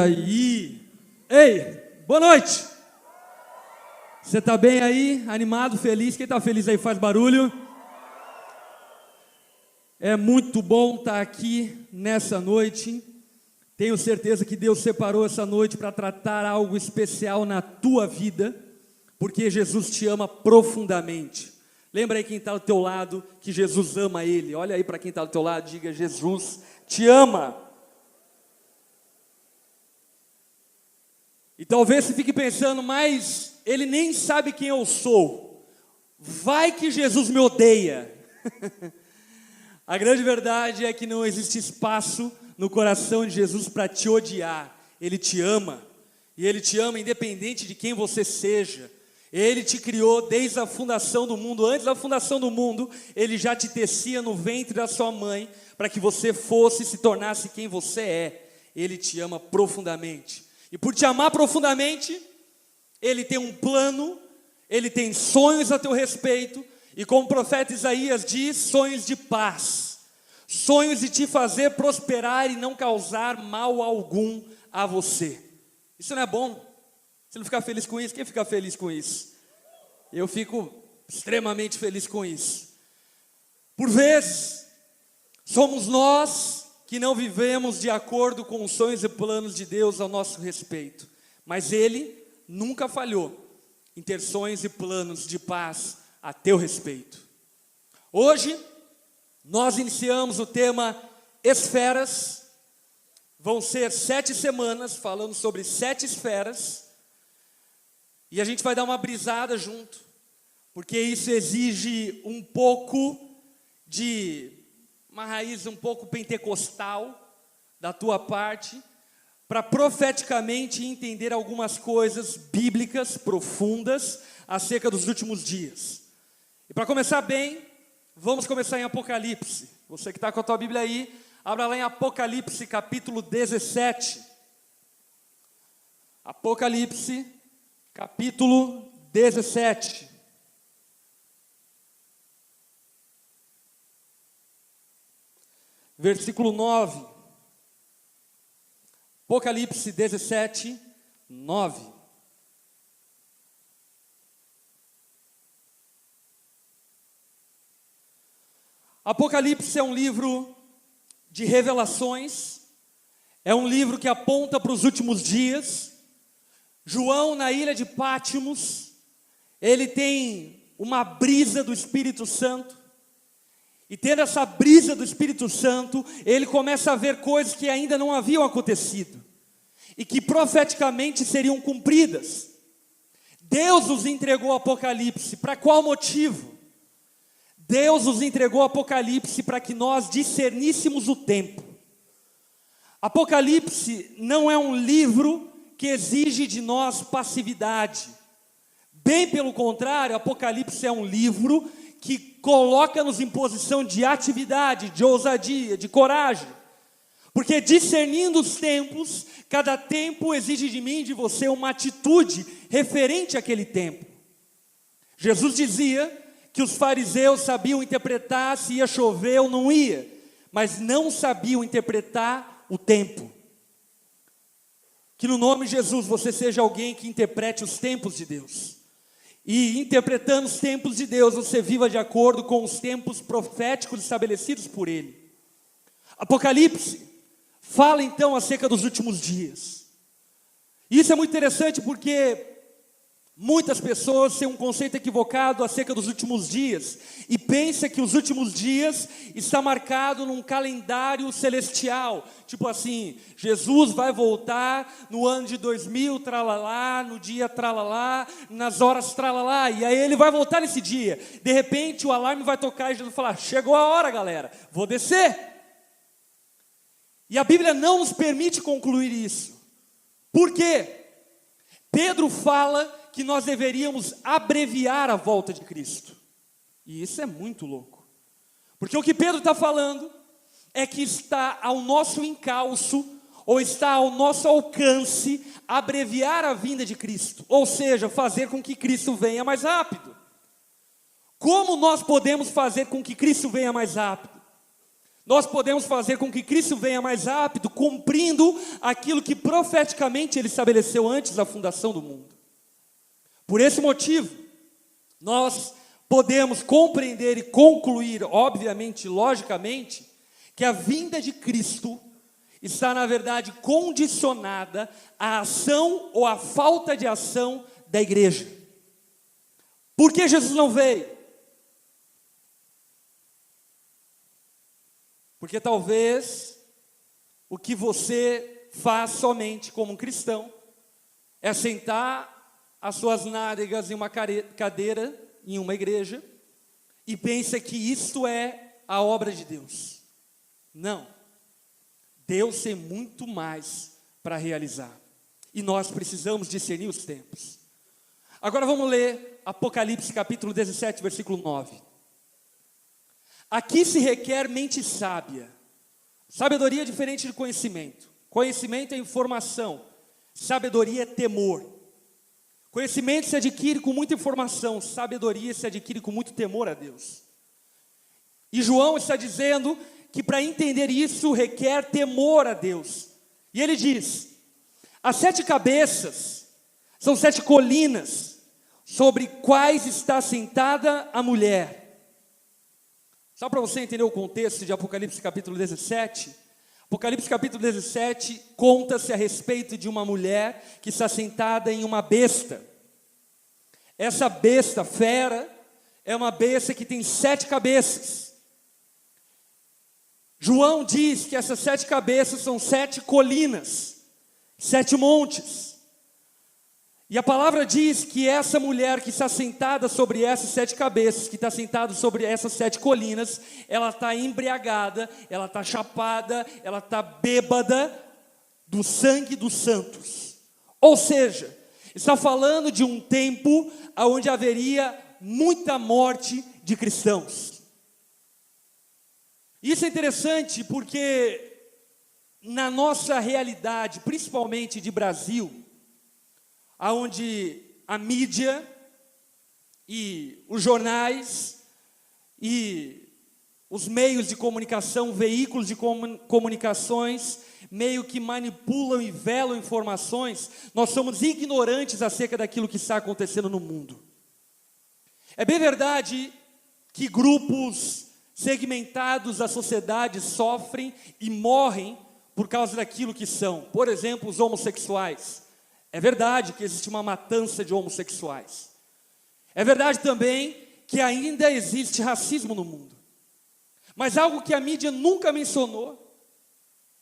Aí, ei, boa noite. Você tá bem aí? Animado, feliz? Quem tá feliz aí faz barulho. É muito bom estar aqui nessa noite. Tenho certeza que Deus separou essa noite para tratar algo especial na tua vida, porque Jesus te ama profundamente. Lembra aí quem está do teu lado que Jesus ama ele. Olha aí para quem está do teu lado, diga: Jesus te ama. E talvez você fique pensando, mas ele nem sabe quem eu sou. Vai que Jesus me odeia. A grande verdade é que não existe espaço no coração de Jesus para te odiar. Ele te ama. E Ele te ama independente de quem você seja. Ele te criou desde a fundação do mundo. Antes da fundação do mundo, Ele já te tecia no ventre da sua mãe para que você fosse e se tornasse quem você é. Ele te ama profundamente. E por te amar profundamente, Ele tem um plano, Ele tem sonhos a teu respeito, e como o profeta Isaías diz, sonhos de paz, sonhos de te fazer prosperar e não causar mal algum a você. Isso não é bom? Você não fica feliz com isso? Quem fica feliz com isso? Eu fico extremamente feliz com isso. Por vezes, somos nós que não vivemos de acordo com os sonhos e planos de Deus ao nosso respeito. Mas Ele nunca falhou em ter sonhos e planos de paz a teu respeito. Hoje, nós iniciamos o tema Esferas. Vão ser 7 semanas falando sobre 7 esferas. E a gente vai dar uma brisada junto, porque isso exige um pouco de uma raiz um pouco pentecostal da tua parte, para profeticamente entender algumas coisas bíblicas profundas acerca dos últimos dias. E para começar bem, vamos começar em Apocalipse. Você que está com a tua Bíblia aí, abra lá em Apocalipse capítulo 17. Apocalipse capítulo 17. Versículo 9, Apocalipse 17, 9. Apocalipse é um livro de revelações, é um livro que aponta para os últimos dias. João, na ilha de Pátimos, ele tem uma brisa do Espírito Santo. E tendo essa brisa do Espírito Santo, ele começa a ver coisas que ainda não haviam acontecido e que profeticamente seriam cumpridas. Deus nos entregou o Apocalipse. Para qual motivo? Deus nos entregou o Apocalipse para que nós discerníssemos o tempo. Apocalipse não é um livro que exige de nós passividade. Bem pelo contrário, Apocalipse é um livro que coloca-nos em posição de atividade, de ousadia, de coragem. Porque discernindo os tempos, cada tempo exige de mim e de você uma atitude referente àquele tempo. Jesus dizia que os fariseus sabiam interpretar se ia chover ou não ia, mas não sabiam interpretar o tempo. Que no nome de Jesus você seja alguém que interprete os tempos de Deus. E interpretando os tempos de Deus, você viva de acordo com os tempos proféticos estabelecidos por Ele. Apocalipse fala então acerca dos últimos dias. Isso é muito interessante porque muitas pessoas têm um conceito equivocado acerca dos últimos dias e pensam que os últimos dias está marcado num calendário celestial, tipo assim, Jesus vai voltar no ano de 2000, tralalá, no dia tralalá, nas horas tralalá, e aí Ele vai voltar nesse dia. De repente o alarme vai tocar e Jesus vai falar: chegou a hora, galera, vou descer. E a Bíblia não nos permite concluir isso. Por quê? Pedro fala que nós deveríamos abreviar a volta de Cristo. E isso é muito louco. Porque o que Pedro está falando é que está ao nosso encalço, ou está ao nosso alcance, abreviar a vinda de Cristo. Ou seja, fazer com que Cristo venha mais rápido. Como nós podemos fazer com que Cristo venha mais rápido? nós podemos fazer com que Cristo venha mais rápido, cumprindo aquilo que profeticamente Ele estabeleceu antes da fundação do mundo. Por esse motivo, nós podemos compreender e concluir, obviamente, logicamente, que a vinda de Cristo está, na verdade, condicionada à ação ou à falta de ação da igreja. Por que Jesus não veio? Porque talvez o que você faz somente como um cristão é sentar as suas nádegas em uma cadeira, em uma igreja, e pensa que isto é a obra de Deus. Não. Deus tem muito mais para realizar. E nós precisamos discernir os tempos. Agora vamos ler Apocalipse capítulo 17, versículo 9. Aqui se requer mente sábia. Sabedoria é diferente de conhecimento. Conhecimento é informação. Sabedoria é temor. Conhecimento se adquire com muita informação. Sabedoria se adquire com muito temor a Deus. E João está dizendo que para entender isso requer temor a Deus. E ele diz: as 7 cabeças são 7 colinas, sobre quais está sentada a mulher. Só para você entender o contexto de Apocalipse capítulo 17, Apocalipse capítulo 17 conta-se a respeito de uma mulher que está sentada em uma besta. Essa besta, fera, é uma besta que tem 7 cabeças. João diz que essas 7 cabeças são 7 colinas, 7 montes. E a palavra diz que essa mulher que está sentada sobre essas 7 cabeças, que está sentada sobre essas 7 colinas, ela está embriagada, ela está chapada, ela está bêbada do sangue dos santos. Ou seja, está falando de um tempo onde haveria muita morte de cristãos. Isso é interessante porque na nossa realidade, principalmente de Brasil, onde a mídia e os jornais e os meios de comunicação, veículos de comunicações, meio que manipulam e velam informações, nós somos ignorantes acerca daquilo que está acontecendo no mundo. É bem verdade que grupos segmentados da sociedade sofrem e morrem por causa daquilo que são. Por exemplo, os homossexuais. É verdade que existe uma matança de homossexuais. É verdade também que ainda existe racismo no mundo. Mas algo que a mídia nunca mencionou,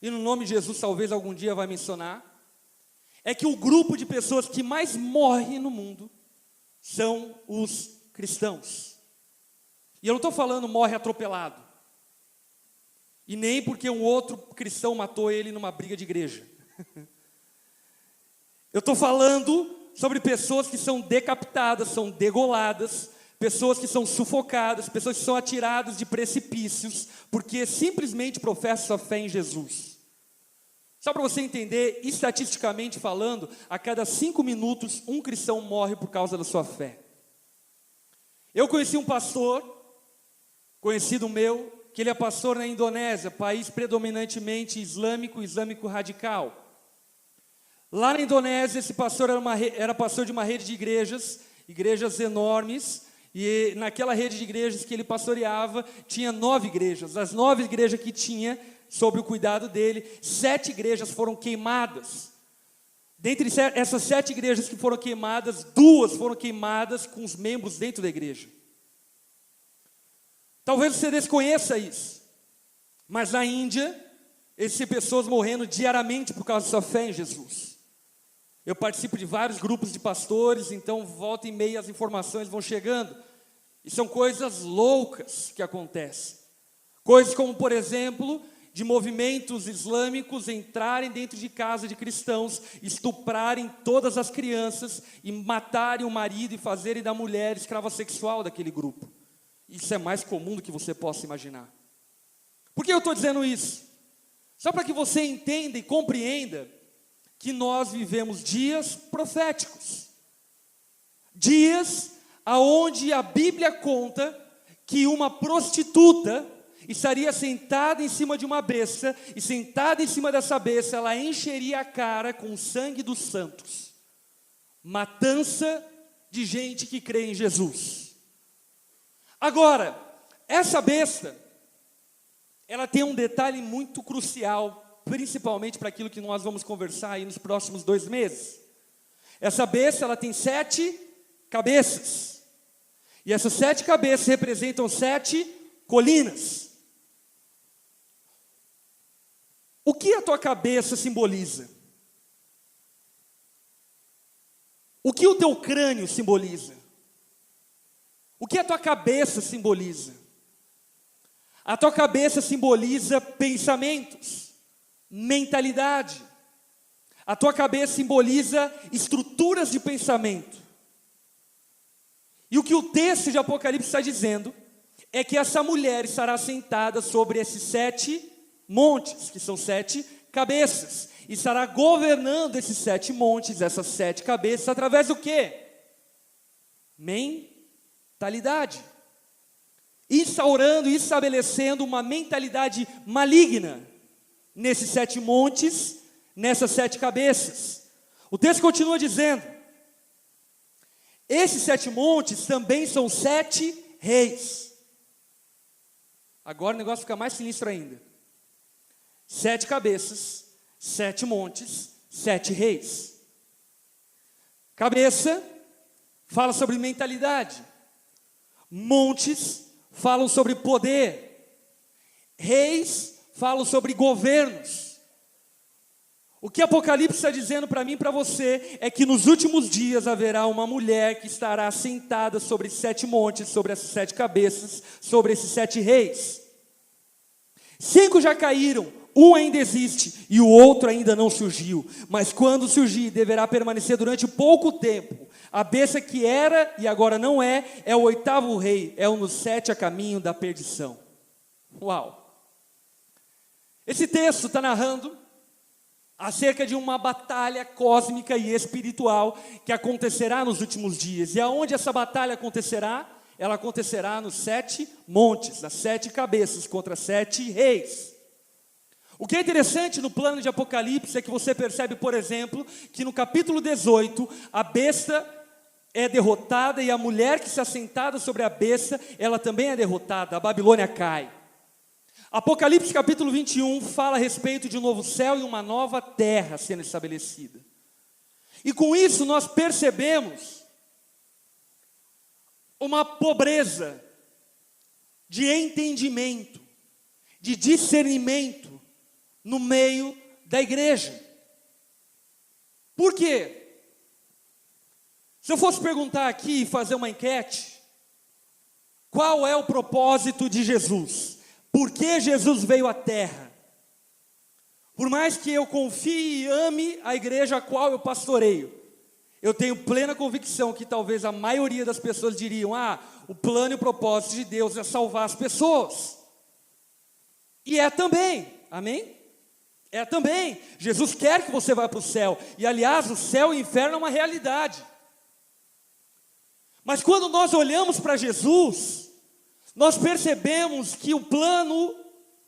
e no nome de Jesus talvez algum dia vai mencionar, é que o grupo de pessoas que mais morre no mundo são os cristãos. E eu não estou falando morre atropelado, e nem porque um outro cristão matou ele numa briga de igreja. Eu estou falando sobre pessoas que são decapitadas, são degoladas, pessoas que são sufocadas, pessoas que são atiradas de precipícios, porque simplesmente professam sua fé em Jesus. Só para você entender, estatisticamente falando, a cada 5 minutos, um cristão morre por causa da sua fé. Eu conheci um pastor, conhecido meu, que ele é pastor na Indonésia, país predominantemente islâmico radical. Lá na Indonésia, esse pastor era pastor de uma rede de igrejas enormes, e naquela rede de igrejas que ele pastoreava, tinha 9 igrejas. As 9 igrejas que tinha, sob o cuidado dele, 7 igrejas foram queimadas. Dentre essas 7 igrejas que foram queimadas, 2 foram queimadas com os membros dentro da igreja. Talvez você desconheça isso, mas na Índia, existem pessoas morrendo diariamente por causa da sua fé em Jesus. Eu participo de vários grupos de pastores, então volta e meia as informações vão chegando. E são coisas loucas que acontecem. Coisas como, por exemplo, de movimentos islâmicos entrarem dentro de casa de cristãos, estuprarem todas as crianças e matarem o marido e fazerem da mulher escrava sexual daquele grupo. Isso é mais comum do que você possa imaginar. Por que eu estou dizendo isso? Só para que você entenda e compreenda que nós vivemos dias proféticos. Dias aonde a Bíblia conta que uma prostituta estaria sentada em cima de uma besta, e sentada em cima dessa besta, ela encheria a cara com o sangue dos santos. Matança de gente que crê em Jesus. Agora, essa besta, ela tem um detalhe muito crucial, principalmente para aquilo que nós vamos conversar aí nos próximos 2 meses. Essa besta, ela tem 7 cabeças. E essas 7 cabeças representam 7 colinas. O que a tua cabeça simboliza? O que o teu crânio simboliza? O que a tua cabeça simboliza? A tua cabeça simboliza pensamentos, mentalidade. A tua cabeça simboliza estruturas de pensamento. E o que o texto de Apocalipse está dizendo é que essa mulher estará sentada sobre esses 7 montes, que são 7 cabeças, e estará governando esses 7 montes, essas 7 cabeças, através do quê? Mentalidade. Instaurando e estabelecendo uma mentalidade maligna nesses 7 montes, nessas 7 cabeças. O texto continua dizendo: esses 7 montes também são 7 reis. Agora o negócio fica mais sinistro ainda. 7 cabeças, 7 montes, 7 reis. Cabeça fala sobre mentalidade. Montes falam sobre poder. Reis falam sobre governos. O que Apocalipse está dizendo para mim e para você é que nos últimos dias haverá uma mulher que estará sentada sobre 7 montes, sobre essas 7 cabeças, sobre esses 7 reis. 5 já caíram, um ainda existe e o outro ainda não surgiu. Mas quando surgir, deverá permanecer durante pouco tempo. A besta que era e agora não é o 8º rei, é um dos 7 a caminho da perdição. Uau! Esse texto está narrando acerca de uma batalha cósmica e espiritual que acontecerá nos últimos dias. E aonde essa batalha acontecerá? Ela acontecerá nos 7 montes, nas 7 cabeças contra 7 reis. O que é interessante no plano de Apocalipse é que você percebe, por exemplo, que no capítulo 18, a besta é derrotada e a mulher que está sentada sobre a besta, ela também é derrotada, a Babilônia cai. Apocalipse capítulo 21 fala a respeito de um novo céu e uma nova terra sendo estabelecida. E com isso nós percebemos uma pobreza de entendimento, de discernimento no meio da igreja. Por quê? Se eu fosse perguntar aqui e fazer uma enquete, qual é o propósito de Jesus? Por que Jesus veio à terra? Por mais que eu confie e ame a igreja a qual eu pastoreio, eu tenho plena convicção que talvez a maioria das pessoas diriam: o plano e o propósito de Deus é salvar as pessoas. E é também, amém? É também. Jesus quer que você vá para o céu. E aliás, o céu e o inferno é uma realidade. Mas quando nós olhamos para Jesus, nós percebemos que o plano,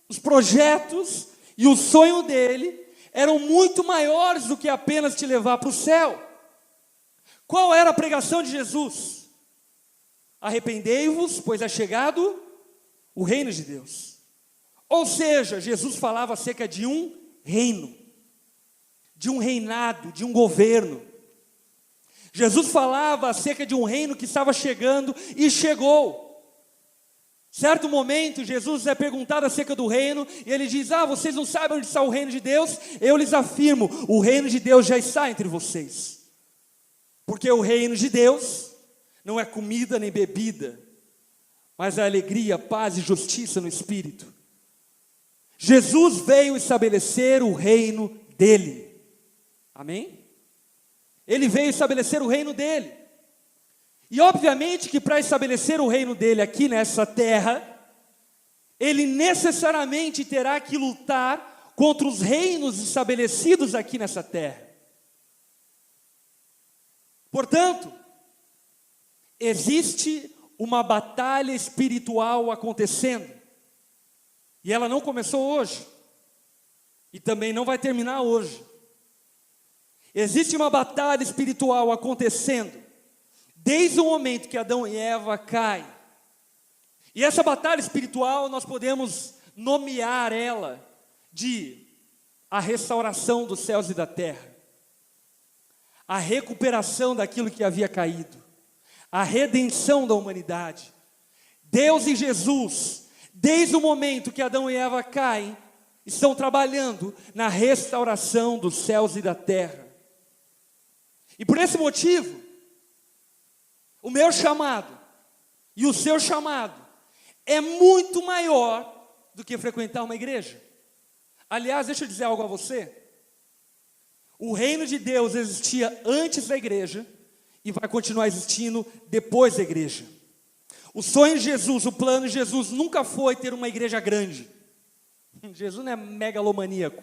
os projetos e o sonho dele eram muito maiores do que apenas te levar para o céu. Qual era a pregação de Jesus? Arrependei-vos, pois é chegado o reino de Deus. Ou seja, Jesus falava acerca de um reino, de um reinado, de um governo. Jesus falava acerca de um reino que estava chegando e chegou. Certo momento, Jesus é perguntado acerca do reino, e ele diz: vocês não sabem onde está o reino de Deus? Eu lhes afirmo, o reino de Deus já está entre vocês. Porque o reino de Deus não é comida nem bebida, mas é alegria, paz e justiça no Espírito. Jesus veio estabelecer o reino dele. Amém? Ele veio estabelecer o reino dele. E obviamente que para estabelecer o reino dele aqui nessa terra, ele necessariamente terá que lutar contra os reinos estabelecidos aqui nessa terra. Portanto, existe uma batalha espiritual acontecendo. E ela não começou hoje. E também não vai terminar hoje. Existe uma batalha espiritual acontecendo desde o momento que Adão e Eva caem. E essa batalha espiritual nós podemos nomear ela de a restauração dos céus e da terra, a recuperação daquilo que havia caído, a redenção da humanidade. Deus e Jesus, desde o momento que Adão e Eva caem, estão trabalhando na restauração dos céus e da terra. E por esse motivo, o meu chamado e o seu chamado é muito maior do que frequentar uma igreja. Aliás, deixa eu dizer algo a você. O reino de Deus existia antes da igreja e vai continuar existindo depois da igreja. O sonho de Jesus, o plano de Jesus nunca foi ter uma igreja grande. Jesus não é megalomaníaco.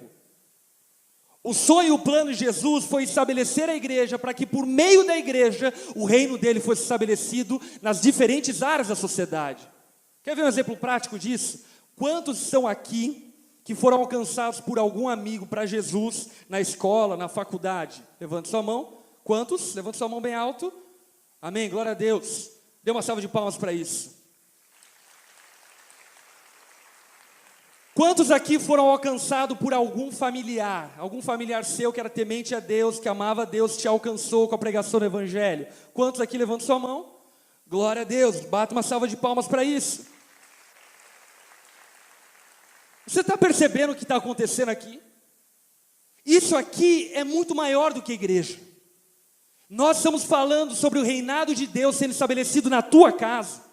O sonho e o plano de Jesus foi estabelecer a igreja para que por meio da igreja o reino dele fosse estabelecido nas diferentes áreas da sociedade. Quer ver um exemplo prático disso? Quantos estão aqui que foram alcançados por algum amigo para Jesus na escola, na faculdade? Levante sua mão. Quantos? Levante sua mão bem alto. Amém, glória a Deus. Dê uma salva de palmas para isso. Quantos aqui foram alcançados por algum familiar seu que era temente a Deus, que amava a Deus, te alcançou com a pregação do Evangelho? Quantos aqui levantam sua mão? Glória a Deus, bata uma salva de palmas para isso. Você está percebendo o que está acontecendo aqui? Isso aqui é muito maior do que igreja. Nós estamos falando sobre o reinado de Deus sendo estabelecido na tua casa.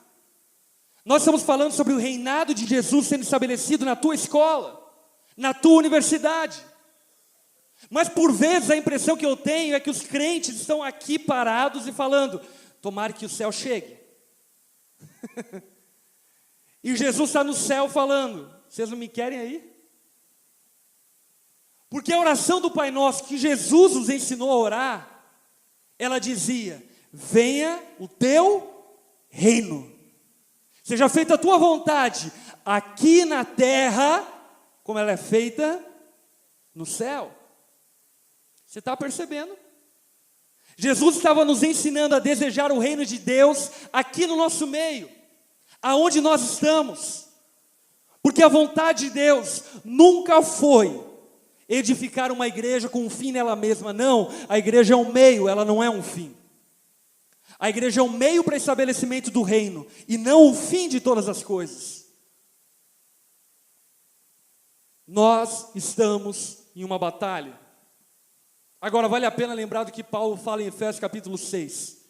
Nós estamos falando sobre o reinado de Jesus sendo estabelecido na tua escola, na tua universidade. Mas por vezes a impressão que eu tenho é que os crentes estão aqui parados e falando: tomara que o céu chegue. E Jesus está no céu falando: vocês não me querem aí? Porque a oração do Pai Nosso que Jesus nos ensinou a orar, ela dizia: venha o teu reino. Seja feita a tua vontade, aqui na terra, como ela é feita no céu. Você está percebendo? Jesus estava nos ensinando a desejar o reino de Deus aqui no nosso meio, aonde nós estamos. Porque a vontade de Deus nunca foi edificar uma igreja com um fim nela mesma. Não, a igreja é um meio, ela não é um fim. A igreja é um meio para estabelecimento do reino e não o fim de todas as coisas. Nós estamos em uma batalha. Agora vale a pena lembrar do que Paulo fala em Efésios capítulo 6.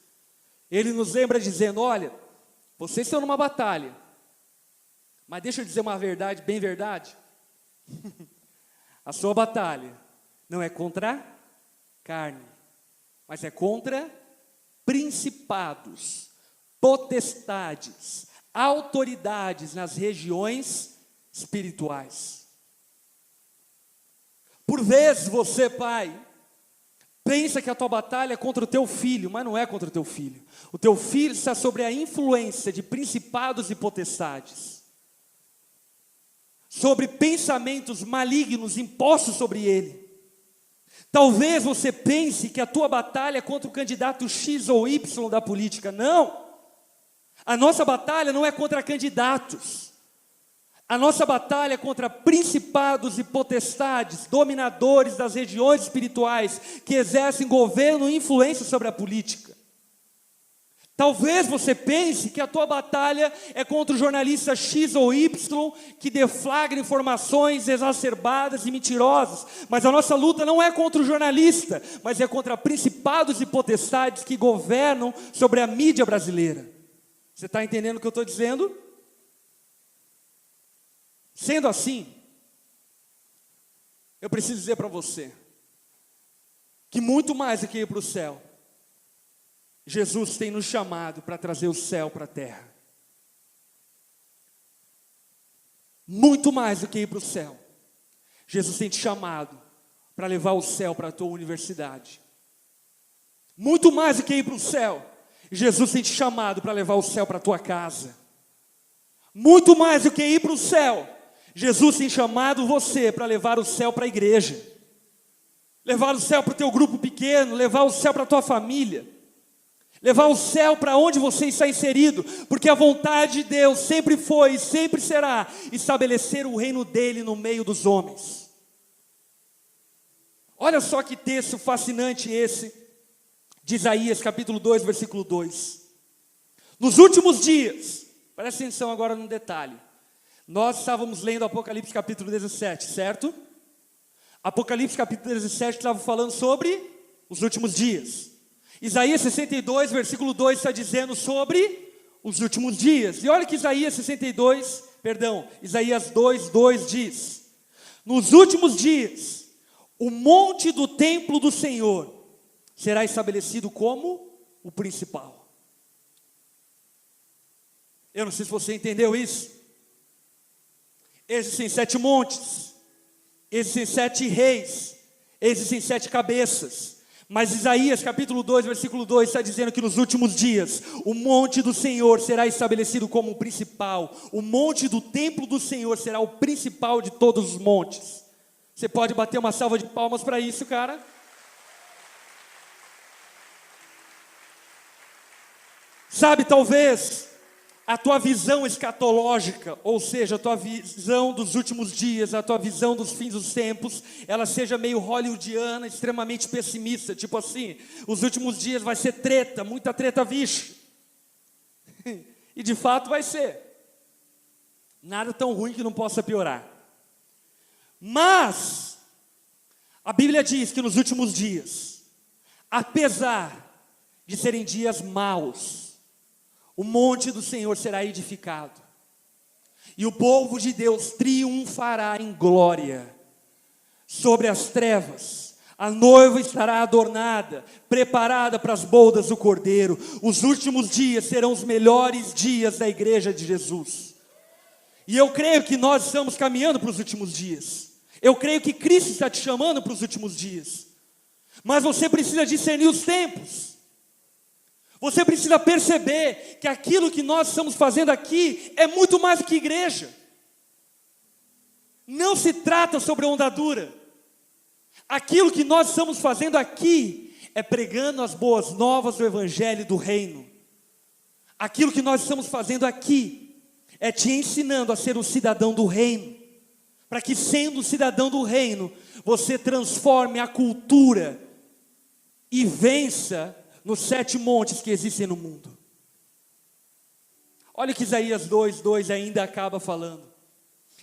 Ele nos lembra dizendo: olha, vocês estão numa batalha, mas deixa eu dizer uma verdade, bem verdade. A sua batalha não é contra carne, mas é contra principados, potestades, autoridades nas regiões espirituais. Por vezes você, pai, pensa que a tua batalha é contra o teu filho, mas não é contra o teu filho. O teu filho está sobre a influência de principados e potestades, sobre pensamentos malignos impostos sobre ele. Talvez você pense que a tua batalha é contra o candidato X ou Y da política. Não! A nossa batalha não é contra candidatos. A nossa batalha é contra principados e potestades, dominadores das regiões espirituais, que exercem governo e influência sobre a política. Talvez você pense que a tua batalha é contra o jornalista X ou Y, que deflagra informações exacerbadas e mentirosas. Mas a nossa luta não é contra o jornalista, mas é contra principados e potestades que governam sobre a mídia brasileira. Você está entendendo o que eu estou dizendo? Sendo assim, eu preciso dizer para você, que muito mais do que ir para o céu, Jesus tem nos chamado para trazer o céu para a terra. Muito mais do que ir para o céu, Jesus tem te chamado para levar o céu para a tua universidade. Muito mais do que ir para o céu, Jesus tem te chamado para levar o céu para a tua casa. Muito mais do que ir para o céu, Jesus tem chamado você para levar o céu para a igreja, levar o céu para o teu grupo pequeno, levar o céu para a tua família, levar o céu para onde você está inserido, porque a vontade de Deus sempre foi e sempre será estabelecer o reino dele no meio dos homens. Olha só que texto fascinante esse, de Isaías capítulo 2, versículo 2. Nos últimos dias, presta atenção agora no detalhe, nós estávamos lendo Apocalipse capítulo 17, certo? Apocalipse capítulo 17 estava falando sobre os últimos dias. Isaías 62, versículo 2 está dizendo sobre os últimos dias. E olha que Isaías 2, 2 diz: nos últimos dias, o monte do templo do Senhor será estabelecido como o principal. Eu não sei se você entendeu isso. Existem 7 montes, existem 7 reis, existem 7 cabeças. Mas Isaías capítulo 2, versículo 2 está dizendo que nos últimos dias o monte do Senhor será estabelecido como o principal. O monte do templo do Senhor será o principal de todos os montes. Você pode bater uma salva de palmas para isso, cara? Sabe, talvez a tua visão escatológica, ou seja, a tua visão dos últimos dias, a tua visão dos fins dos tempos, ela seja meio hollywoodiana, extremamente pessimista, tipo assim, os últimos dias vai ser treta, muita treta, vixe. E de fato vai ser. Nada tão ruim que não possa piorar. Mas a Bíblia diz que nos últimos dias, apesar de serem dias maus, o monte do Senhor será edificado, e o povo de Deus triunfará em glória sobre as trevas. A noiva estará adornada, preparada para as bodas do Cordeiro. Os últimos dias serão os melhores dias da igreja de Jesus. E eu creio que nós estamos caminhando para os últimos dias. Eu creio que Cristo está te chamando para os últimos dias. Mas você precisa discernir os tempos. Você precisa perceber que aquilo que nós estamos fazendo aqui é muito mais do que igreja. Não se trata sobre onda dura. Aquilo que nós estamos fazendo aqui é pregando as boas novas do Evangelho do Reino. Aquilo que nós estamos fazendo aqui é te ensinando a ser um cidadão do Reino, para que, sendo cidadão do Reino, você transforme a cultura e vença nos 7 montes que existem no mundo. Olha que Isaías 2 ainda acaba falando.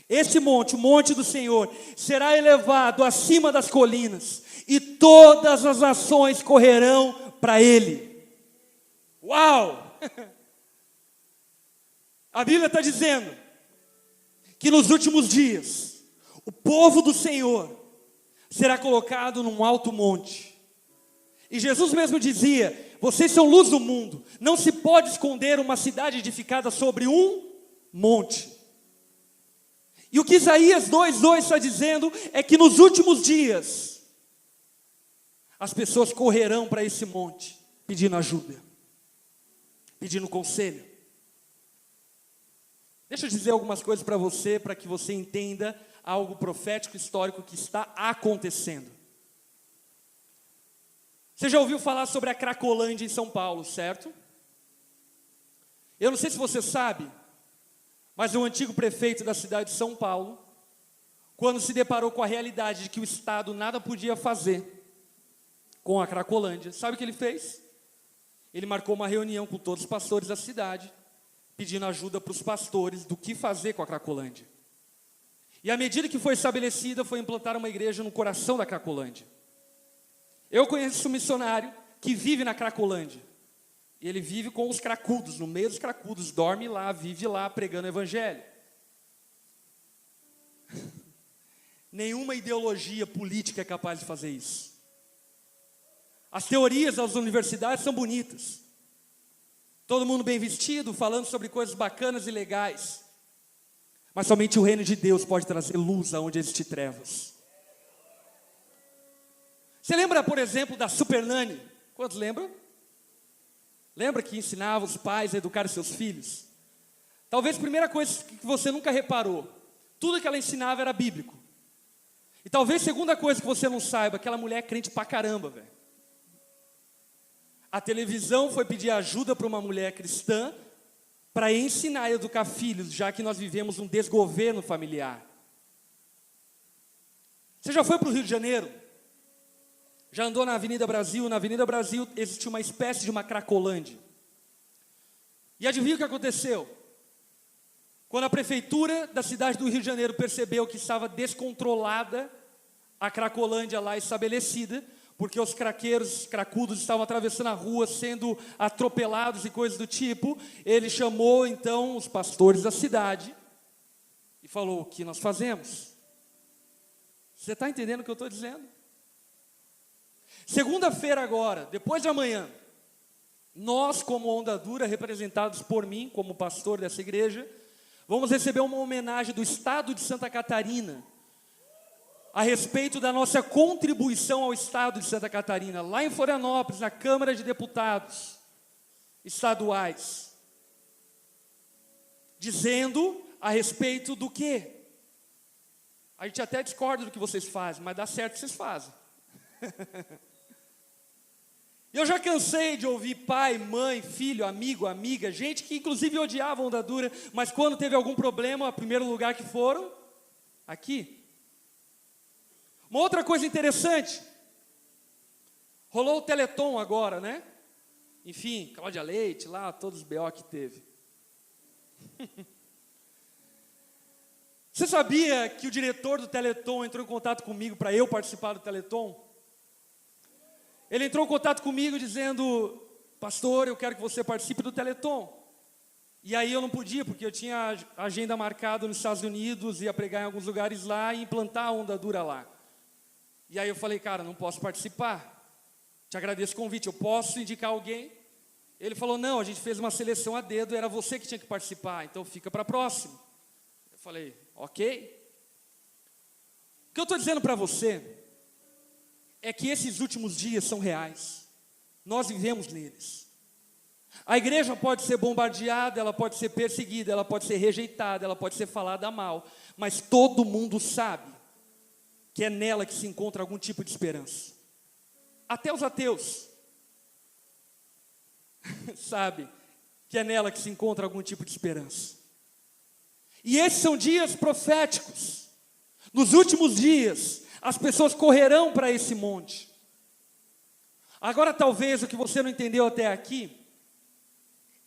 Esse monte, o monte do Senhor, será elevado acima das colinas, e todas as nações correrão para ele. Uau! A Bíblia está dizendo que nos últimos dias, o povo do Senhor será colocado num alto monte. E Jesus mesmo dizia: vocês são luz do mundo. Não se pode esconder uma cidade edificada sobre um monte. E o que Isaías 2:2 está dizendo é que nos últimos dias as pessoas correrão para esse monte, pedindo ajuda, pedindo conselho. Deixa eu dizer algumas coisas para você, para que você entenda algo profético histórico que está acontecendo. Você já ouviu falar sobre a Cracolândia em São Paulo, certo? Eu não sei se você sabe, mas o antigo prefeito da cidade de São Paulo, quando se deparou com a realidade de que o Estado nada podia fazer com a Cracolândia, sabe o que ele fez? Ele marcou uma reunião com todos os pastores da cidade, pedindo ajuda para os pastores do que fazer com a Cracolândia. E a medida que foi estabelecida foi implantar uma igreja no coração da Cracolândia. Eu conheço um missionário que vive na Cracolândia. E ele vive com os cracudos, no meio dos cracudos, dorme lá, vive lá, pregando o evangelho. Nenhuma ideologia política é capaz de fazer isso. As teorias das universidades são bonitas. Todo mundo bem vestido, falando sobre coisas bacanas e legais. Mas somente o reino de Deus pode trazer luz aonde existem trevas. Você lembra, por exemplo, da Super Nanny? Quantos lembram? Lembra que ensinava os pais a educar os seus filhos? Talvez a primeira coisa que você nunca reparou: Tudo que ela ensinava era bíblico. E talvez segunda coisa que você não saiba, aquela mulher é crente pra caramba, velho. A televisão foi pedir ajuda para uma mulher cristã para ensinar e educar filhos, já que nós vivemos um desgoverno familiar. Você já foi para o Rio de Janeiro? Já andou na Avenida Brasil? Na Avenida Brasil existe uma espécie de uma Cracolândia. E adivinha o que aconteceu? Quando a prefeitura da cidade do Rio de Janeiro percebeu que estava descontrolada a Cracolândia lá estabelecida, porque os craqueiros, cracudos estavam atravessando a rua, sendo atropelados e coisas do tipo, ele chamou então os pastores da cidade e falou: o que nós fazemos? Você está entendendo o que eu estou dizendo? Segunda-feira agora, depois de amanhã, nós como Onda Dura, representados por mim como pastor dessa igreja, vamos receber uma homenagem do estado de Santa Catarina a respeito da nossa contribuição ao estado de Santa Catarina, lá em Florianópolis, na Câmara de Deputados estaduais, dizendo a respeito do quê? A gente até discorda do que vocês fazem, mas dá certo que vocês fazem. Eu já cansei de ouvir pai, mãe, filho, amigo, amiga, gente que inclusive odiava a Onda Dura, mas quando teve algum problema, o primeiro lugar que foram, aqui. Uma outra coisa interessante, rolou o Teleton agora, né? Enfim, Cláudia Leite lá, todos os BO que teve. Você sabia que o diretor do Teleton entrou em contato comigo para eu participar do Teleton? Ele entrou em contato comigo dizendo: pastor, eu quero que você participe do Teleton. E aí eu não podia, porque eu tinha agenda marcada nos Estados Unidos, ia pregar em alguns lugares lá e implantar a Onda Dura lá. E aí eu falei: cara, não posso participar. Te agradeço o convite, eu posso indicar alguém? Ele falou: não, a gente fez uma seleção a dedo, era você que tinha que participar, então fica para a próxima. Eu falei: ok. O que eu estou dizendo para você é que esses últimos dias são reais. Nós vivemos neles. A igreja pode ser bombardeada, ela pode ser perseguida, ela pode ser rejeitada, ela pode ser falada mal, mas todo mundo sabe que é nela que se encontra algum tipo de esperança. Até os ateus sabem que é nela que se encontra algum tipo de esperança. E esses são dias proféticos. Nos últimos dias, as pessoas correrão para esse monte. Agora, talvez o que você não entendeu até aqui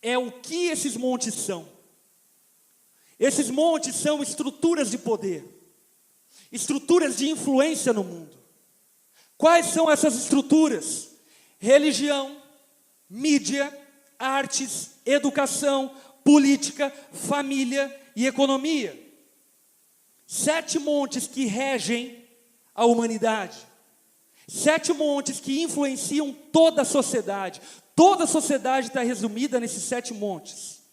é o que esses montes são. Esses montes são estruturas de poder, estruturas de influência no mundo. Quais são essas estruturas? Religião, mídia, artes, educação, política, família e economia. 7 montes que regem a humanidade. 7 montes que influenciam toda a sociedade. Toda a sociedade está resumida nesses 7 montes.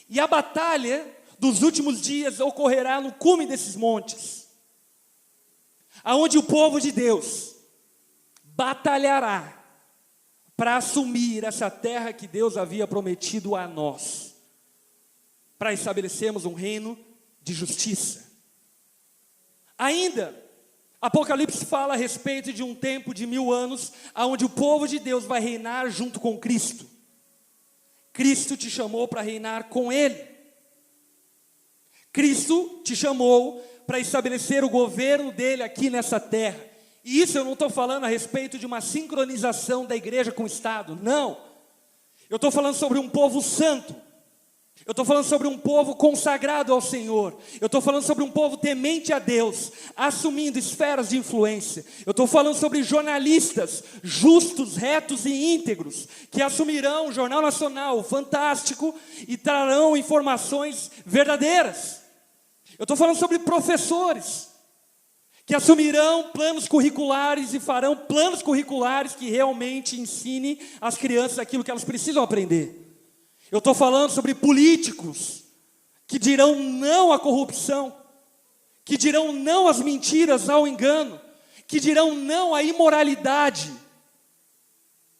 E a batalha dos últimos dias ocorrerá no cume desses montes, aonde o povo de Deus batalhará para assumir essa terra que Deus havia prometido a nós, para estabelecermos um reino de justiça. Ainda, Apocalipse fala a respeito de um tempo de 1000 anos, onde o povo de Deus vai reinar junto com Cristo. Cristo te chamou para reinar com Ele. Cristo te chamou para estabelecer o governo dele aqui nessa terra. E isso eu não estou falando a respeito de uma sincronização da igreja com o Estado, não. Eu estou falando sobre um povo santo. Eu estou falando sobre um povo consagrado ao Senhor. Eu estou falando sobre um povo temente a Deus, assumindo esferas de influência. Eu estou falando sobre jornalistas justos, retos e íntegros, que assumirão o Jornal Nacional, o Fantástico, e trarão informações verdadeiras. Eu estou falando sobre professores, que assumirão planos curriculares e farão planos curriculares que realmente ensinem às crianças aquilo que elas precisam aprender. Eu estou falando sobre políticos que dirão não à corrupção, que dirão não às mentiras, ao engano, que dirão não à imoralidade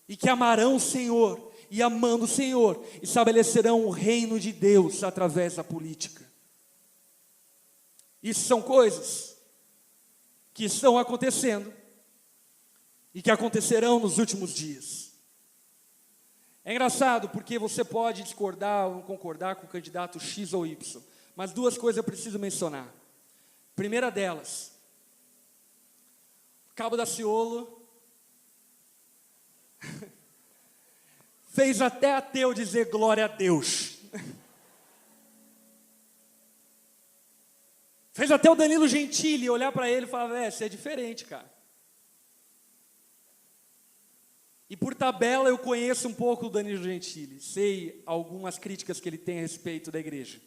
e que amarão o Senhor e, amando o Senhor, estabelecerão o reino de Deus através da política. Isso são coisas que estão acontecendo e que acontecerão nos últimos dias. É engraçado porque você pode discordar ou não concordar com o candidato X ou Y, mas duas coisas eu preciso mencionar. Primeira delas, Cabo Daciolo fez até ateu dizer glória a Deus. Fez até o Danilo Gentili olhar para ele e falar, você é diferente, cara. E por tabela eu conheço um pouco o Danilo Gentili, sei algumas críticas que ele tem a respeito da igreja.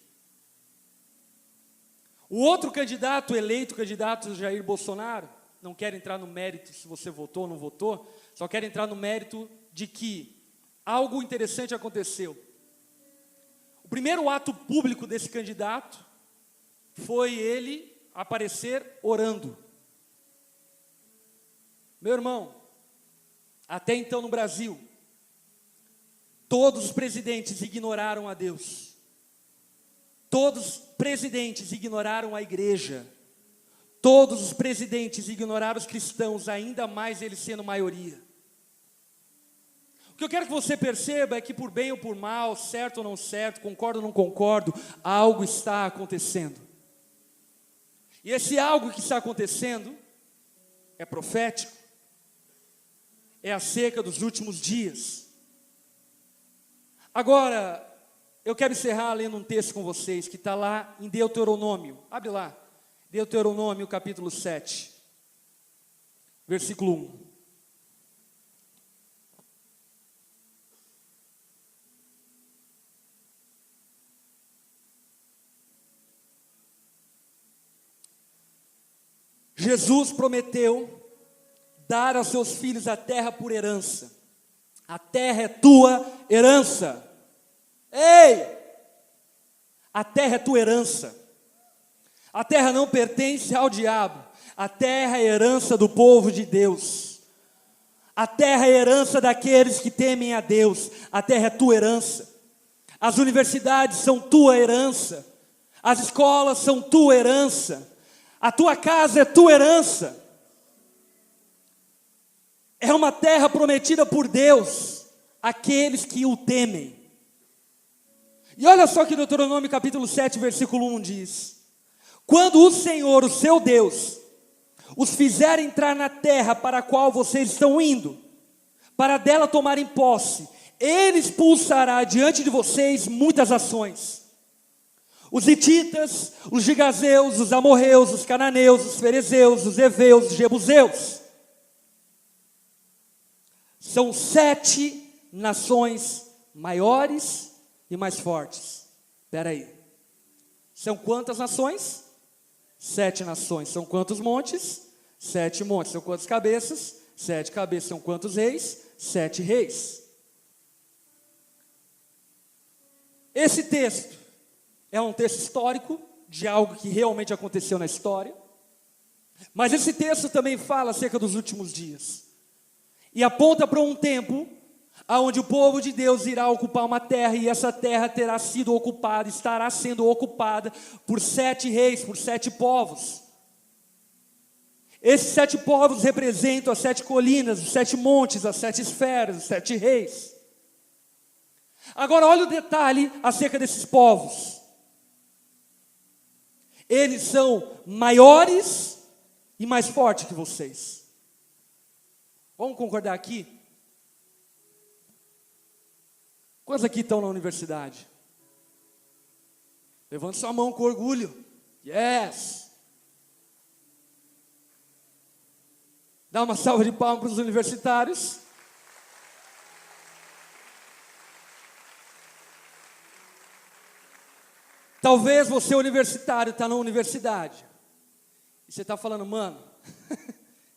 O outro candidato eleito, o candidato Jair Bolsonaro, não quero entrar no mérito se você votou ou não votou, só quero entrar no mérito de que algo interessante aconteceu. O primeiro ato público desse candidato foi ele aparecer orando. Meu irmão, até então no Brasil, todos os presidentes ignoraram a Deus. Todos os presidentes ignoraram a igreja. Todos os presidentes ignoraram os cristãos, ainda mais eles sendo maioria. O que eu quero que você perceba é que por bem ou por mal, certo ou não certo, concordo ou não concordo, algo está acontecendo. E esse algo que está acontecendo é profético. É acerca dos últimos dias. Agora, eu quero encerrar lendo um texto com vocês, que está lá em Deuteronômio. Abre lá, Deuteronômio capítulo 7, versículo 1. Jesus prometeu dar aos seus filhos a terra por herança. A terra é tua herança. Ei! A terra é tua herança. A terra não pertence ao diabo. A terra é herança do povo de Deus. A terra é herança daqueles que temem a Deus. A terra é tua herança. As universidades são tua herança. As escolas são tua herança. A tua casa é tua herança. É uma terra prometida por Deus àqueles que o temem. E olha só que Deuteronômio capítulo 7, versículo 1 diz: quando o Senhor, o seu Deus, os fizer entrar na terra para a qual vocês estão indo, para dela tomarem posse, Ele expulsará diante de vocês muitas ações. Os hititas, os gigazeus, os amorreus, os cananeus, os ferezeus, os heveus, os jebuseus. São 7 nações maiores e mais fortes. Espera aí. São quantas nações? 7 nações. São quantos montes? 7 montes. São quantas cabeças? 7 cabeças. São quantos reis? 7 reis. Esse texto é um texto histórico de algo que realmente aconteceu na história. Mas esse texto também fala acerca dos últimos dias. E aponta para um tempo onde o povo de Deus irá ocupar uma terra, e essa terra terá sido ocupada, estará sendo ocupada por 7 reis, por 7 povos. Esses 7 povos representam as 7 colinas, os 7 montes, as 7 esferas, os 7 reis. Agora olha o detalhe acerca desses povos. Eles são maiores e mais fortes que vocês. Vamos concordar aqui? Quantos aqui estão na universidade? Levante sua mão com orgulho. Yes! Dá uma salva de palmas para os universitários. Talvez você universitário está na universidade. E você está falando, mano,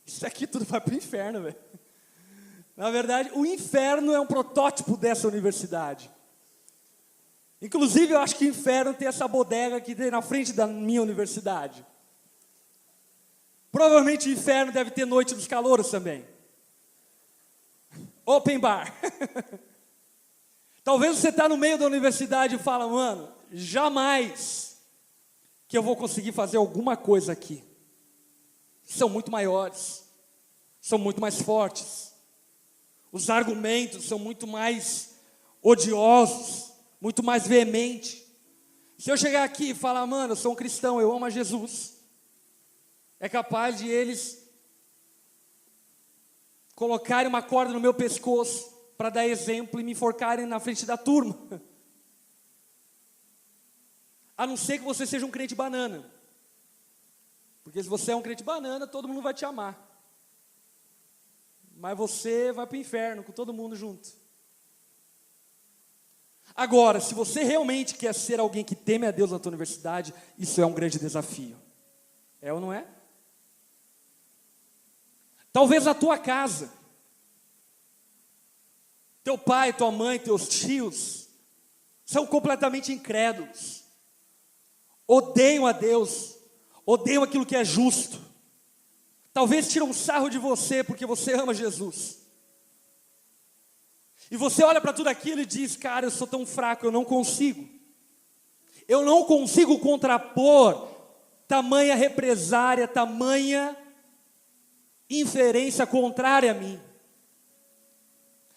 isso aqui tudo vai para o inferno, velho. Na verdade, o inferno é um protótipo dessa universidade. Inclusive, eu acho que o inferno tem essa bodega aqui na frente da minha universidade. Provavelmente o inferno deve ter noite dos calouros também. Open bar. Talvez você está no meio da universidade e fala, mano, jamais que eu vou conseguir fazer alguma coisa aqui. São muito maiores, são muito mais fortes. Os argumentos são muito mais odiosos, muito mais veementes. Se eu chegar aqui e falar, mano, eu sou um cristão, eu amo a Jesus, é capaz de eles colocarem uma corda no meu pescoço para dar exemplo e me enforcarem na frente da turma. A não ser que você seja um crente banana. Porque se você é um crente banana, todo mundo vai te amar. Mas você vai para o inferno com todo mundo junto. Agora, se você realmente quer ser alguém que teme a Deus na tua universidade, isso é um grande desafio. É ou não é? Talvez na tua casa, teu pai, tua mãe, teus tios, são completamente incrédulos. Odeiam a Deus, odeiam aquilo que é justo. Talvez tiram um sarro de você porque você ama Jesus. E você olha para tudo aquilo e diz, cara, eu sou tão fraco, eu não consigo. Eu não consigo contrapor tamanha represária, tamanha inferência contrária a mim.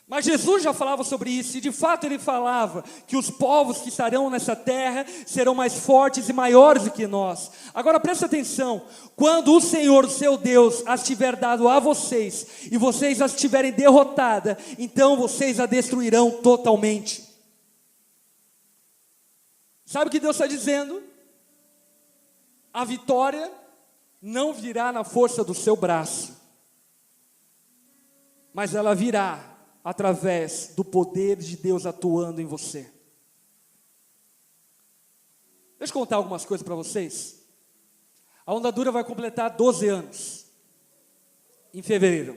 Mas Jesus já falava sobre isso, e de fato ele falava que os povos que estarão nessa terra serão mais fortes e maiores do que nós. Agora presta atenção, quando o Senhor, o seu Deus, as tiver dado a vocês, e vocês as tiverem derrotada, então vocês a destruirão totalmente. Sabe o que Deus está dizendo? A vitória não virá na força do seu braço, mas ela virá através do poder de Deus atuando em você. Deixa eu contar algumas coisas para vocês. A Onda Dura vai completar 12 anos, em fevereiro.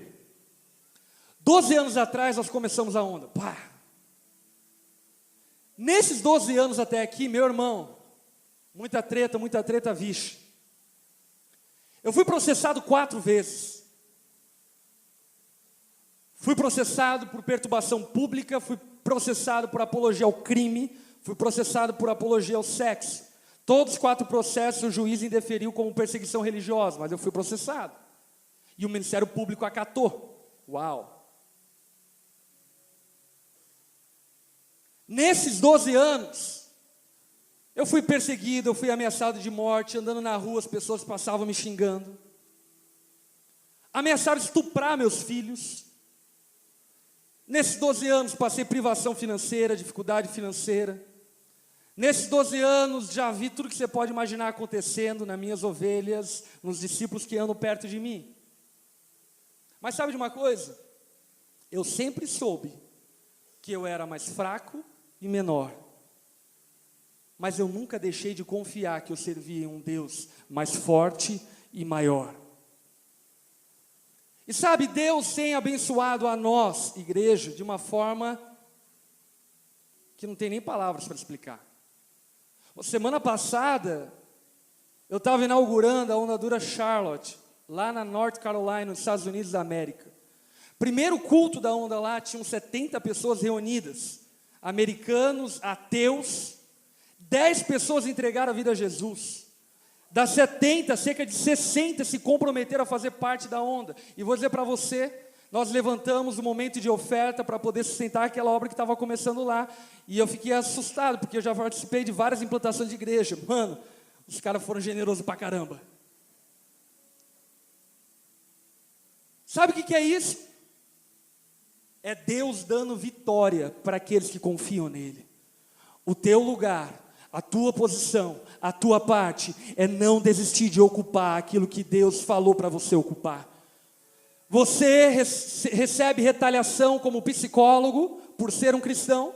12 anos atrás nós começamos a Onda. Pá. Nesses 12 anos até aqui, meu irmão, muita treta, vixe. Eu fui processado 4 vezes. Fui processado por perturbação pública, fui processado por apologia ao crime, fui processado por apologia ao sexo. Todos os 4 processos o juiz indeferiu como perseguição religiosa, mas eu fui processado. E o Ministério Público acatou. Uau! Nesses 12 anos, eu fui perseguido, eu fui ameaçado de morte, andando na rua, as pessoas passavam me xingando. Ameaçaram estuprar meus filhos. Nesses 12 anos passei privação financeira, dificuldade financeira. Nesses 12 anos já vi tudo que você pode imaginar acontecendo nas minhas ovelhas, nos discípulos que andam perto de mim. Mas sabe de uma coisa? Eu sempre soube que eu era mais fraco e menor. Mas eu nunca deixei de confiar que eu servia um Deus mais forte e maior. E sabe, Deus tem abençoado a nós, igreja, de uma forma que não tem nem palavras para explicar. Semana passada, eu estava inaugurando a Onda Dura Charlotte, lá na North Carolina, nos Estados Unidos da América. Primeiro culto da Onda lá, tinham 70 pessoas reunidas, americanos, ateus, 10 pessoas entregaram a vida a Jesus. Das 70, cerca de 60 se comprometeram a fazer parte da Onda. E vou dizer para você, nós levantamos o momento de oferta para poder sustentar aquela obra que estava começando lá. E eu fiquei assustado, porque eu já participei de várias implantações de igreja. Mano, os caras foram generosos pra caramba. Sabe o que é isso? É Deus dando vitória para aqueles que confiam nele. O teu lugar, a tua posição, a tua parte é não desistir de ocupar aquilo que Deus falou para você ocupar. Você recebe retaliação como psicólogo por ser um cristão.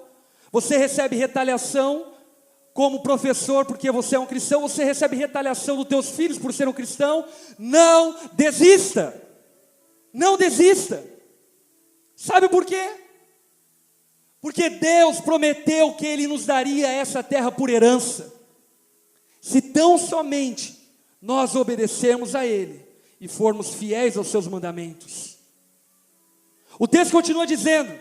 Você recebe retaliação como professor porque você é um cristão. Você recebe retaliação dos teus filhos por ser um cristão. Não desista. Não desista. Sabe por quê? Porque Deus prometeu que Ele nos daria essa terra por herança, se tão somente nós obedecermos a Ele e formos fiéis aos seus mandamentos. O texto continua dizendo: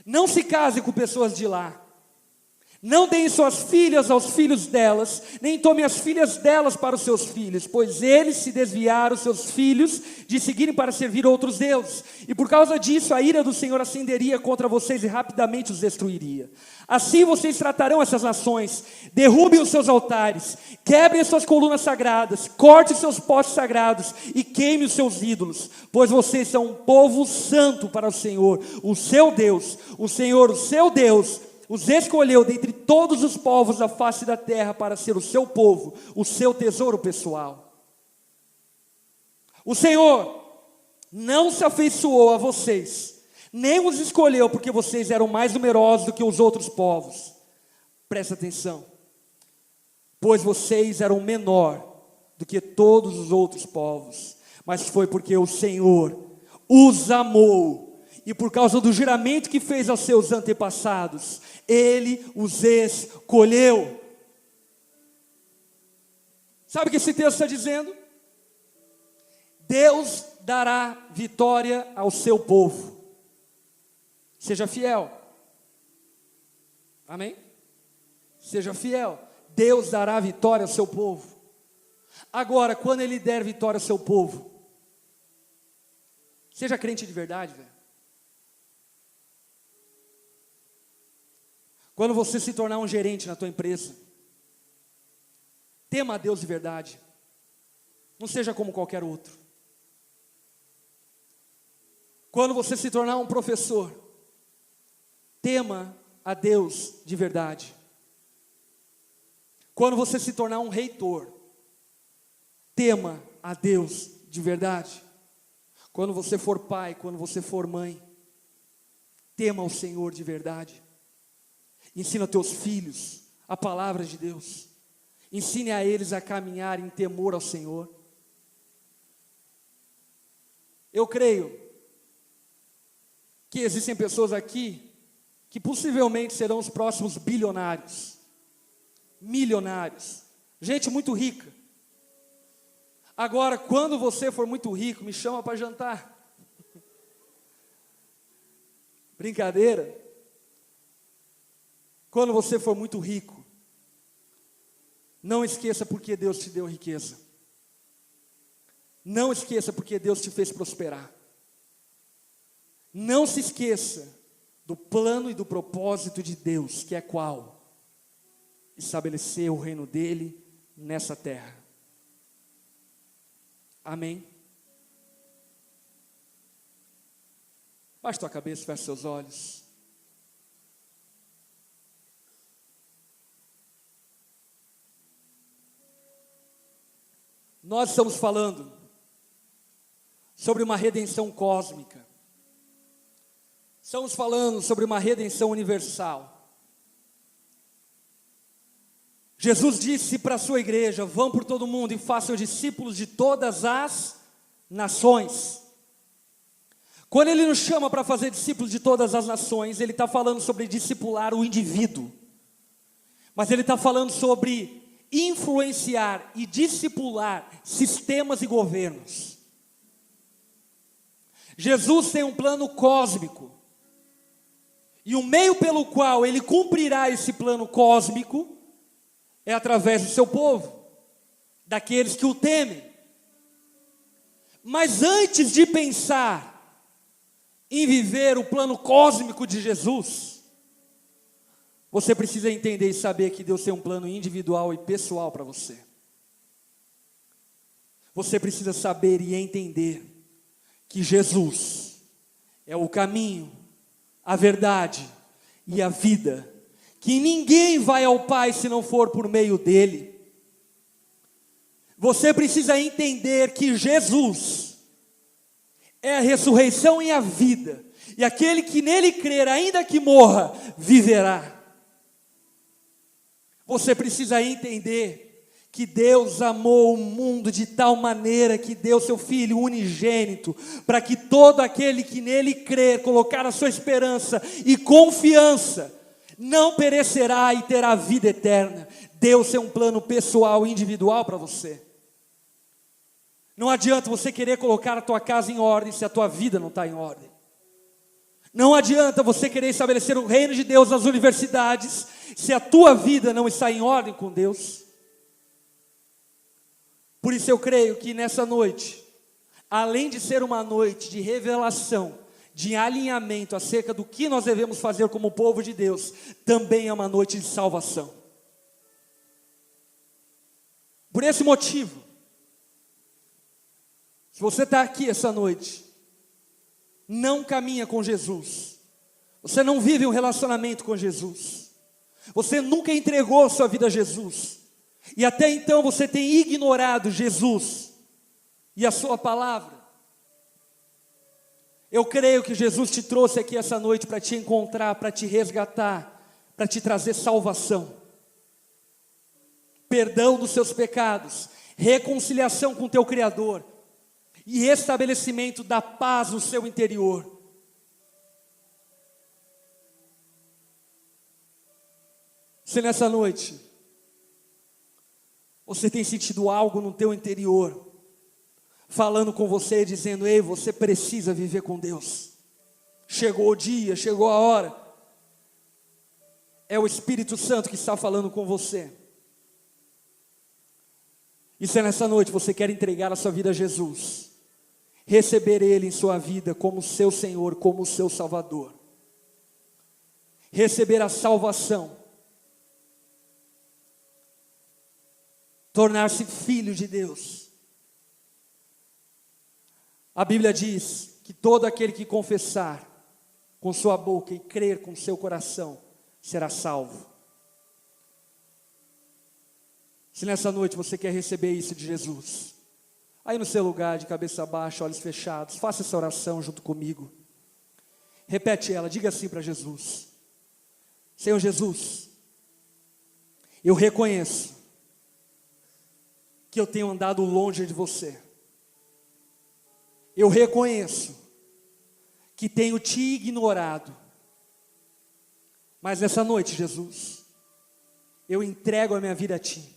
não se case com pessoas de lá, Não deem suas filhas aos filhos delas, nem tomem as filhas delas para os seus filhos, pois eles se desviaram, seus filhos, de seguirem para servir outros deuses. E por causa disso, a ira do Senhor acenderia contra vocês e rapidamente os destruiria. Assim vocês tratarão essas nações: derrubem os seus altares, quebrem as suas colunas sagradas, cortem os seus postes sagrados e queimem os seus ídolos, pois vocês são um povo santo para o Senhor, o seu Deus. O Senhor, o seu Deus, os escolheu dentre todos os povos da face da terra para ser o seu povo, o seu tesouro pessoal. O Senhor não se afeiçoou a vocês, nem os escolheu porque vocês eram mais numerosos do que os outros povos. Presta atenção. Pois vocês eram menor do que todos os outros povos, mas foi porque o Senhor os amou. E por causa do juramento que fez aos seus antepassados, Ele os escolheu. Sabe o que esse texto está dizendo? Deus dará vitória ao seu povo. Seja fiel. Amém? Seja fiel. Deus dará vitória ao seu povo. Agora, quando Ele der vitória ao seu povo, seja crente de verdade, velho. Quando você se tornar um gerente na tua empresa, tema a Deus de verdade. Não seja como qualquer outro. Quando você se tornar um professor, tema a Deus de verdade. Quando você se tornar um reitor, tema a Deus de verdade. Quando você for pai, quando você for mãe, tema ao Senhor de verdade. Ensina teus filhos a palavra de Deus. Ensine a eles a caminhar em temor ao Senhor. Eu creio que existem pessoas aqui que possivelmente serão os próximos bilionários, milionários, gente muito rica. Agora, quando você for muito rico, me chama para jantar. Brincadeira. Quando você for muito rico, não esqueça porque Deus te deu riqueza. Não esqueça porque Deus te fez prosperar. Não se esqueça do plano e do propósito de Deus, que é qual? Estabelecer o reino dele nessa terra. Amém? Baixe tua cabeça, feche seus olhos. Nós estamos falando sobre uma redenção cósmica. Estamos falando sobre uma redenção universal. Jesus disse para a sua igreja: vão por todo mundo e façam discípulos de todas as nações. Quando Ele nos chama para fazer discípulos de todas as nações, Ele está falando sobre discipular o indivíduo. Mas Ele está falando sobre influenciar e discipular sistemas e governos. Jesus tem um plano cósmico, e o meio pelo qual Ele cumprirá esse plano cósmico é através do seu povo, daqueles que o temem. Mas antes de pensar em viver o plano cósmico de Jesus, você precisa entender e saber que Deus tem um plano individual e pessoal para você. Você precisa saber e entender que Jesus é o caminho, a verdade e a vida, que ninguém vai ao Pai se não for por meio dele. Você precisa entender que Jesus é a ressurreição e a vida, e aquele que nele crer, ainda que morra, viverá. Você precisa entender que Deus amou o mundo de tal maneira que deu seu Filho unigênito, para que todo aquele que nele crer, colocar a sua esperança e confiança, não perecerá e terá vida eterna. Deus tem um plano pessoal, individual para você. Não adianta você querer colocar a tua casa em ordem se a tua vida não está em ordem. Não adianta você querer estabelecer o reino de Deus nas universidades, se a tua vida não está em ordem com Deus. Por isso eu creio que nessa noite, além de ser uma noite de revelação, de alinhamento acerca do que nós devemos fazer como povo de Deus, também é uma noite de salvação. Por esse motivo, se você está aqui essa noite, não caminha com Jesus, você não vive um relacionamento com Jesus, você nunca entregou sua vida a Jesus, e até então você tem ignorado Jesus e a sua palavra, eu creio que Jesus te trouxe aqui essa noite para te encontrar, para te resgatar, para te trazer salvação, perdão dos seus pecados, reconciliação com o teu Criador, e estabelecimento da paz no seu interior. Se nessa noite você tem sentido algo no teu interior, falando com você, dizendo: ei, você precisa viver com Deus, chegou o dia, chegou a hora, é o Espírito Santo que está falando com você. E se nessa noite você quer entregar a sua vida a Jesus, receber Ele em sua vida como seu Senhor, como seu Salvador, receber a salvação, tornar-se filho de Deus, a Bíblia diz que todo aquele que confessar com sua boca e crer com seu coração será salvo. Se nessa noite você quer receber isso de Jesus, aí no seu lugar, de cabeça baixa, olhos fechados, faça essa oração junto comigo. Repete ela, diga assim para Jesus: Senhor Jesus, eu reconheço que eu tenho andado longe de você. Eu reconheço que tenho te ignorado. Mas nessa noite, Jesus, eu entrego a minha vida a ti.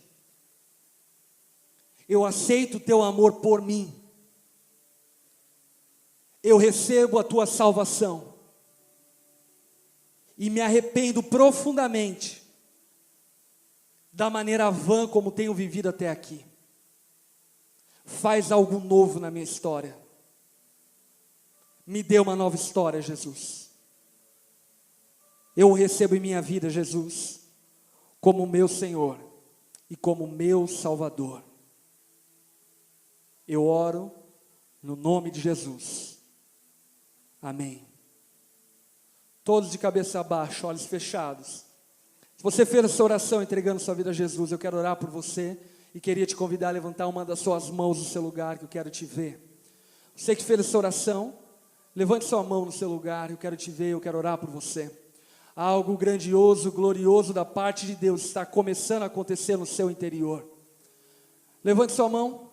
Eu aceito o teu amor por mim. Eu recebo a tua salvação. E me arrependo profundamente da maneira vã como tenho vivido até aqui. Faz algo novo na minha história. Me dê uma nova história, Jesus. Eu o recebo em minha vida, Jesus, como meu Senhor e como meu Salvador. Eu oro no nome de Jesus. Amém. Todos de cabeça baixa, olhos fechados. Se você fez essa oração entregando sua vida a Jesus, eu quero orar por você e queria te convidar a levantar uma das suas mãos no seu lugar, que eu quero te ver. Você que fez essa oração, levante sua mão no seu lugar, eu quero te ver, eu quero orar por você. Algo grandioso, glorioso da parte de Deus está começando a acontecer no seu interior. Levante sua mão.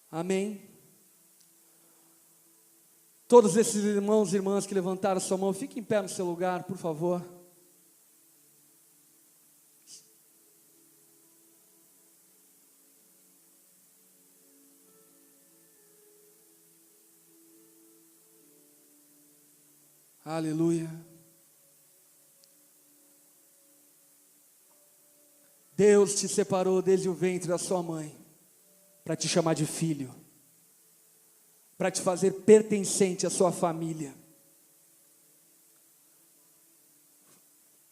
Amém. Todos esses irmãos e irmãs que levantaram sua mão, fiquem em pé no seu lugar, por favor. Aleluia. Deus te separou desde o ventre da sua mãe para te chamar de filho, para te fazer pertencente à sua família.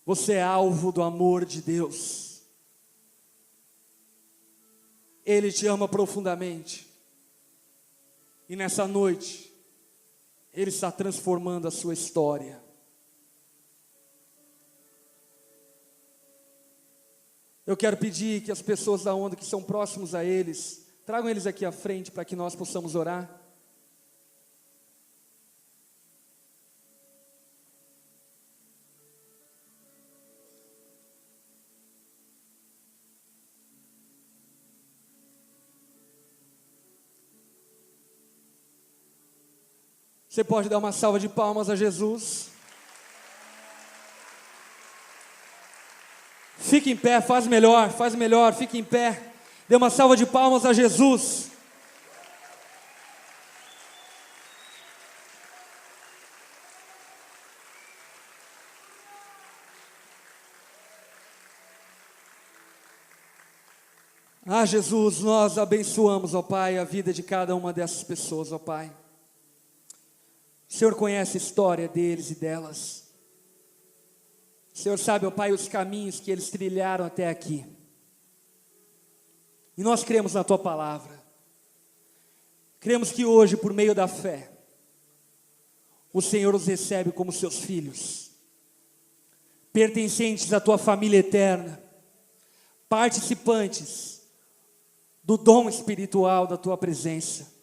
Você é alvo do amor de Deus. Ele te ama profundamente. E nessa noite, Ele está transformando a sua história. Eu quero pedir que as pessoas da onda que são próximos a eles, tragam eles aqui à frente para que nós possamos orar. Você pode dar uma salva de palmas a Jesus. Fique em pé, faz melhor, fique em pé. Dê uma salva de palmas a Jesus. Ah, Jesus, nós abençoamos, ó Pai, a vida de cada uma dessas pessoas, ó Pai. O Senhor conhece a história deles e delas. O Senhor sabe, ó Pai, os caminhos que eles trilharam até aqui. E nós cremos na Tua palavra. Cremos que hoje, por meio da fé, o Senhor os recebe como seus filhos, pertencentes à Tua família eterna, participantes do dom espiritual da Tua presença.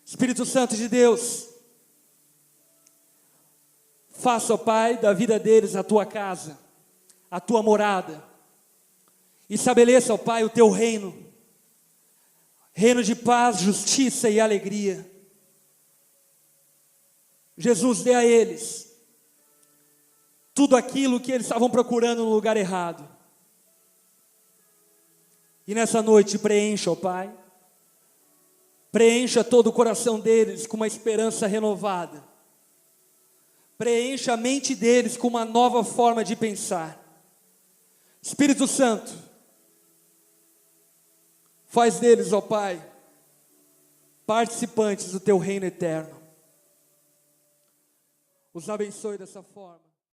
Espírito Santo de Deus, faça, ó Pai, da vida deles a Tua casa, a Tua morada. Estabeleça, ó Pai, o Teu reino, reino de paz, justiça e alegria. Jesus, dê a eles tudo aquilo que eles estavam procurando no lugar errado. E nessa noite preencha, ó Pai, preencha todo o coração deles com uma esperança renovada. Preencha a mente deles com uma nova forma de pensar. Espírito Santo, faz deles, ó Pai, participantes do Teu reino eterno. Os abençoe dessa forma.